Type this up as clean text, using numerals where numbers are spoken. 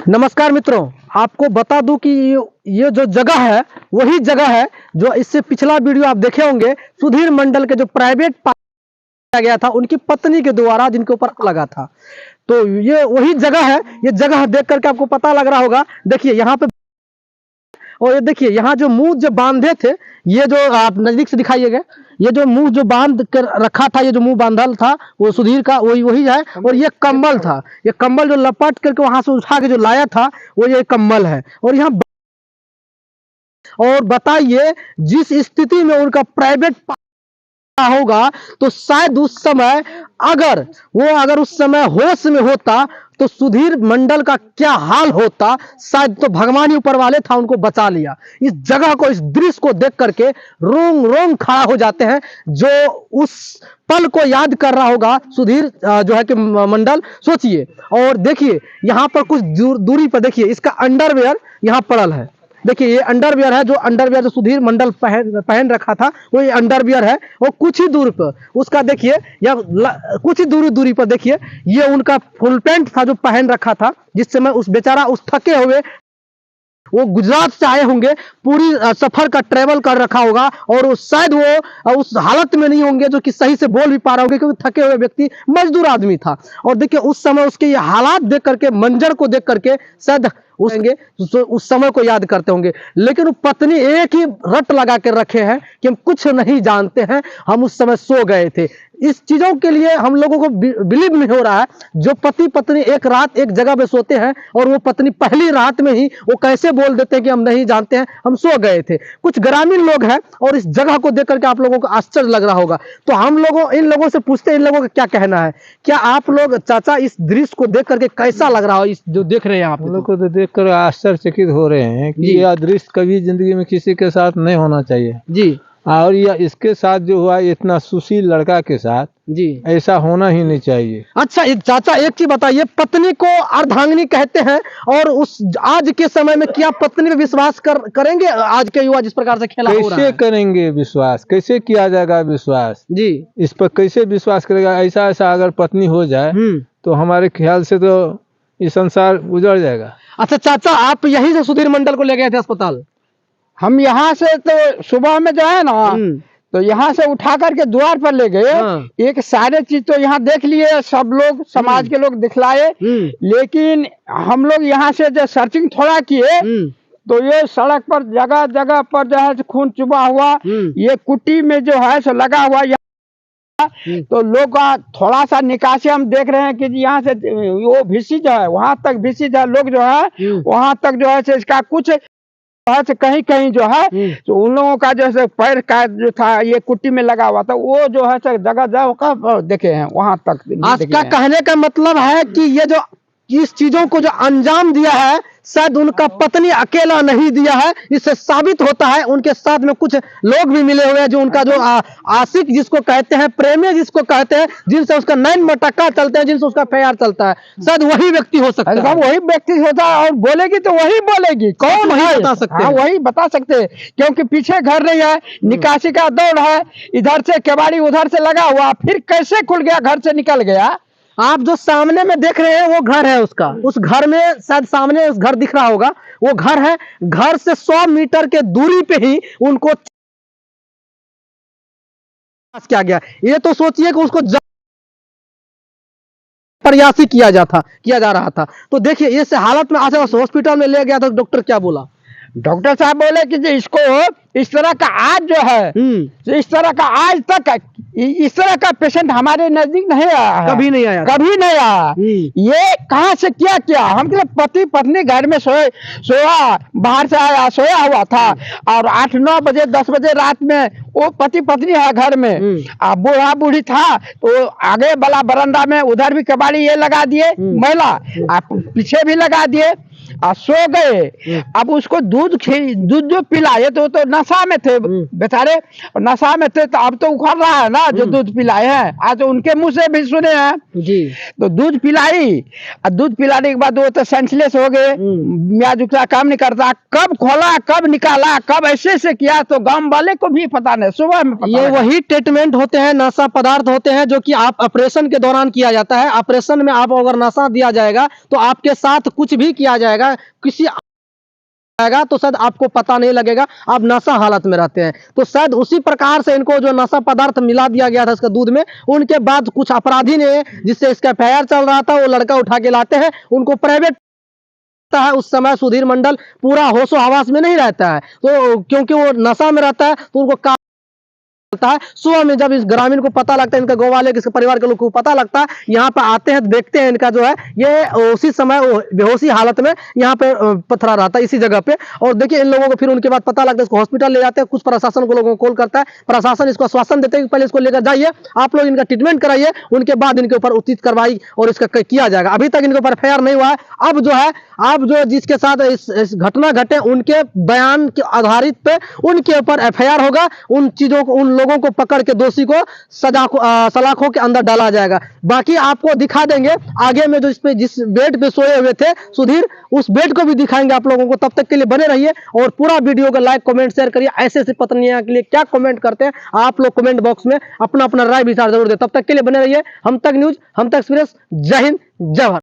नमस्कार मित्रों, आपको बता दूं कि ये जो जगह है वही जगह है जो इससे पिछला वीडियो आप देखे होंगे। सुधीर मंडल के जो प्राइवेट पाया गया था उनकी पत्नी के द्वारा, जिनके ऊपर लगा था। तो ये वही जगह है। ये जगह देख करके आपको पता लग रहा होगा। देखिए यहाँ पे, और ये देखिए यहाँ जो मुंह जो बांधे थे, ये जो आप नजदीक से दिखाइएगा, ये जो मुंह जो बांध कर रखा था, ये जो मुंह बांधल था वो सुधीर का वही वही है। और ये कम्बल था, ये कम्बल जो लपट करके वहां से उठा के जो लाया था वो ये कम्बल है। और यहाँ और बताइए, जिस स्थिति में उनका प्राइवेट होगा, तो शायद उस समय अगर उस समय होश में होता तो सुधीर मंडल का क्या हाल होता। शायद तो भगवान ही ऊपर वाले था, उनको बचा लिया। इस जगह को, इस दृश्य को देख करके रोंग रोंग खड़ा हो जाते हैं। जो उस पल को याद कर रहा होगा सुधीर जो है कि मंडल, सोचिए। और देखिए यहाँ पर कुछ दूरी पर देखिए इसका अंडरवेयर यहाँ पड़ल है। देखिए ये अंडरवियर है, जो अंडरवियर जो सुधीर मंडल पहन रखा था वो ये अंडरवियर है। और कुछ ही दूर पर उसका देखिए, या कुछ ही दूरी पर देखिए ये उनका फुल पैंट था जो पहन रखा था, जिस समय उस बेचारा उस थके हुए, वो गुजरात से आए होंगे, पूरी सफर का ट्रेवल कर रखा होगा, और शायद वो उस हालत में नहीं होंगे जो कि सही से बोल भी पा रहे होंगे, क्योंकि थके हुए व्यक्ति, मजदूर आदमी था। और देखिए उस समय उसके ये हालात देख करके, मंजर को देख करके शायद उस समय को याद करते होंगे। लेकिन वो पत्नी एक ही रट लगा कर रखे हैं कि हम कुछ नहीं जानते हैं, हम उस समय सो गए थे। इस चीजों के लिए हम लोगों को बिलीव नहीं हो रहा है। जो पति पत्नी एक रात एक जगह पे सोते हैं, और वो पत्नी पहली रात में ही वो कैसे बोल देते हैं कि हम नहीं जानते हैं, हम सो गए थे। कुछ ग्रामीण लोग हैं, और इस जगह को देख करके आप लोगों को आश्चर्य लग रहा होगा। तो हम लोगों इन लोगों से पूछते हैं, इन लोगों का क्या कहना है। क्या आप लोग, चाचा, इस दृश्य को देख करके कैसा लग रहा हो, इस जो देख रहे हैं आप लोग को तो देख कर आश्चर्यचकित हो रहे हैं कि यह दृश्य कभी जिंदगी में किसी के साथ नहीं होना चाहिए जी। और यह इसके साथ जो हुआ, इतना सुशील लड़का के साथ जी, ऐसा होना ही नहीं चाहिए। अच्छा एक चाचा, एक चीज बताइए, पत्नी को अर्धांगिनी कहते हैं, और उस आज के समय में क्या पत्नी पे विश्वास करेंगे आज के युवा जिस प्रकार से खेला हो रहा है? कैसे करेंगे विश्वास, कैसे किया जाएगा विश्वास? जी, इस पर कैसे विश्वास करेगा? ऐसा अगर पत्नी हो जाए तो हमारे ख्याल से तो ये संसार उजड़ जाएगा। अच्छा चाचा, आप यहीं से सुधीर मंडल को ले गए थे अस्पताल? हम यहाँ से तो सुबह में जो है ना, तो यहाँ से उठा करके द्वार पर ले गए। एक सारे चीज तो यहाँ देख लिए, सब लोग, समाज के लोग दिखलाए। लेकिन हम लोग यहाँ से जो सर्चिंग थोड़ा किए, तो ये सड़क पर जगह जगह पर जो है खून चुबा हुआ, ये कुट्टी में जो है सो लगा हुआ। तो लोग का थोड़ा सा निकासी हम देख रहे हैं कि यहाँ से वो भिसी जो है वहां तक भिसी जो लोग जो है वहां तक जो है इसका कुछ कहीं कहीं जो है तो उन लोगों का जैसे पैर का जो था ये कुट्टी में लगा हुआ था, वो जो है जगह जगह का देखे हैं वहां तक। आपका कहने का मतलब है कि ये जो इस चीजों को जो अंजाम दिया है, शायद उनका पत्नी अकेला नहीं दिया है। इससे साबित होता है उनके साथ में कुछ लोग भी मिले हुए हैं, जो उनका जो आशिक जिसको कहते हैं, प्रेमी जिसको कहते हैं, जिनसे उसका नैन मटक्का चलते हैं, जिनसे उसका प्यार चलता है, शायद वही व्यक्ति हो सकता है। वही व्यक्ति होता है, और बोलेगी तो वही बोलेगी। कौन वही बता सकते हैं? वही बता सकते हैं, क्योंकि पीछे घर नहीं है, निकासी का दौड़ है, इधर से केवाड़ी उधर से लगा हुआ, फिर कैसे खुल गया, घर से निकल गया। आप जो सामने में देख रहे हैं वो घर है उसका, उस घर में शायद सामने उस घर दिख रहा होगा, वो घर है। घर से 100 मीटर के दूरी पे ही उनको किया गया। ये तो सोचिए कि उसको प्रयासी किया जा रहा था। तो देखिए इस हालत में आज हॉस्पिटल में ले गया था, डॉक्टर क्या बोला? डॉक्टर साहब बोले कि इसको इस तरह का आज जो है, इस तरह का आज तक इस तरह का पेशेंट हमारे नजदीक नहीं आया है, कभी नहीं आया। ये कहाँ से क्या हम पति पत्नी घर में सोया, बाहर से आया, सोया हुआ था, और 8-9 बजे 10 बजे रात में वो पति पत्नी है घर में। अब बूढ़ा बूढ़ी था तो आगे वाला बरंडा में उधर भी कबाड़ी ये लगा दिए महिला, पीछे भी लगा दिए। और सो गए। अब उसको दूध जो पिलाए तो नशा में थे बेचारे, नशा में थे, तो अब तो उखड़ रहा है ना जो दूध पिलाए हैं। आज तो उनके मुंह से भी सुने हैं जी। तो दूध पिलाई और दूध पिलाने के बाद वो तो सेंसलेस हो गए, मियाज उठा काम नहीं करता, कब खोला कब निकाला कब ऐसे किया तो गांव वाले को भी पता नहीं, सुबह में पता ये लगा। वही ट्रीटमेंट होते हैं, नशा पदार्थ होते हैं जो कि आप ऑपरेशन के दौरान किया जाता है। ऑपरेशन में आप अगर नशा दिया जाएगा तो आपके साथ कुछ भी किया जाएगा, किसी आएगा तो शायद आपको पता नहीं लगेगा, आप नशा हालत में रहते हैं। तो शायद उसी प्रकार से इनको जो नशा पदार्थ मिला दिया गया था इसका दूध में, उनके बाद कुछ अपराधी ने जिससे इसका एफआईआर चल रहा था, वो लड़का उठा के लाते हैं, उनको प्राइवेट है। उस समय सुधीर मंडल पूरा होशो हवास में नहीं रहता है, तो क्योंकि वो नशा में रहता है तो उनको है। सुबह में जब इस ग्रामीण को पता लगता है, इनका गाँव वाले किसके परिवार के लोग को पता लगता है, यहाँ पे आते हैं, देखते हैं इनका जो है ये उसी समय वो बेहोशी हालत में यहाँ पे पथरा रहता है इसी जगह पे। और देखिए इन लोगों को फिर उनके बाद पता लगता है, इसको हॉस्पिटल ले जाते हैं, कुछ प्रशासन को लोगों को कॉल करता है, प्रशासन इसको आश्वासन देते हैं कि पहले इसको लेकर जाइए, आप लोग इनका ट्रीटमेंट कराइए, उनके बाद इनके ऊपर उचित कार्रवाई और इसका किया जाएगा। अभी तक इनके ऊपर एफआईआर नहीं हुआ है। अब जो है, अब जो जिसके साथ इस घटना घटे उनके बयान के आधारित पे उनके ऊपर एफआईआर होगा, उन चीजों को, उन लोगों को पकड़ के दोषी को सलाखों के अंदर डाला जाएगा। बाकी आपको दिखा देंगे आगे में जो इसपे जिस बेड पे सोए हुए थे सुधीर, उस बेड को भी दिखाएंगे आप लोगों को। तब तक के लिए बने रहिए और पूरा वीडियो को लाइक कमेंट शेयर करिए। ऐसे पत्नियां के लिए क्या कमेंट करते हैं आप लोग कमेंट बॉक्स में अपना अपना राय विचार जरूर दें। तब तक के लिए बने रहिए हम तक न्यूज, हम तक एक्सप्रेस। जय हिंद, जय भारत।